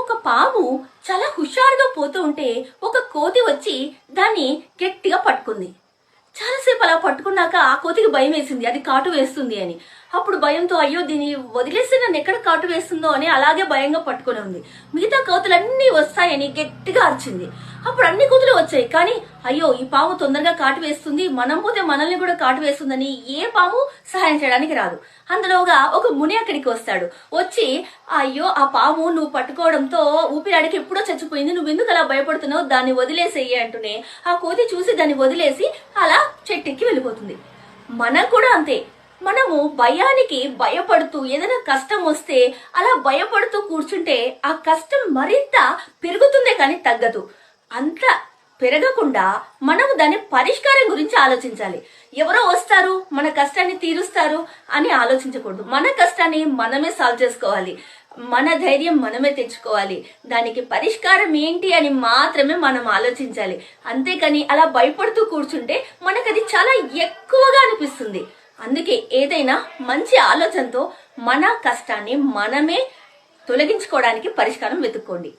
ఒక పాము చాలా హుషారుగా పోతూ ఉంటే ఒక కోతి వచ్చి దాన్ని గట్టిగా పట్టుకుంది. చాలాసేపు అలా పట్టుకున్నాక ఆ కోతికి భయం వేసింది, అది కాటు వేస్తుంది అని. అప్పుడు భయంతో అయ్యో దీన్ని వదిలేస్తే నన్ను ఎక్కడ కాటు వేస్తుందో అని అలాగే భయంగా పట్టుకుని ఉంది. మిగతా కోతులన్నీ వస్తాయని గట్టిగా అరిచింది. అప్పుడు అన్ని కోతులు వచ్చాయి, కానీ అయ్యో ఈ పాము తొందరగా కాటు వేస్తుంది, మనం పోతే మనల్ని కూడా కాటు వేస్తుందని ఏ పాము సహాయం చేయడానికి రాదు. అందులోగా ఒక ముని అక్కడికి వస్తాడు. వచ్చి అయ్యో ఆ పాము నువ్వు పట్టుకోవడంతో ఊపిరాడికి ఎప్పుడో చచ్చిపోయింది, నువ్వు ఎందుకు అలా భయపడుతున్నావు, దాన్ని వదిలేసేయి అంటూనే ఆ కోతి చూసి దాన్ని వదిలేసి అలా చెట్టెక్కి వెళ్ళిపోతుంది. మనం కూడా అంతే, మనము భయానికి భయపడుతూ ఏదైనా కష్టం వస్తే అలా భయపడుతూ కూర్చుంటే ఆ కష్టం మరింత పెరుగుతుందే కానీ తగ్గదు. అంత పెరగకుండా మనము దాని పరిష్కారం గురించి ఆలోచించాలి. ఎవరో వస్తారు మన కష్టాన్ని తీరుస్తారు అని ఆలోచించకూడదు. మన కష్టాన్ని మనమే సాల్వ్ చేసుకోవాలి, మన ధైర్యం మనమే తెచ్చుకోవాలి. దానికి పరిష్కారం ఏంటి అని మాత్రమే మనం ఆలోచించాలి. అంతేకాని అలా భయపడుతూ కూర్చుంటే మనకు అది చాలా ఎక్కువగా అనిపిస్తుంది. అందుకే ఏదైనా మంచి ఆలోచనతో మన కష్టాన్ని మనమే తొలగించుకోవడానికి పరిష్కారం వెతుక్కోండి.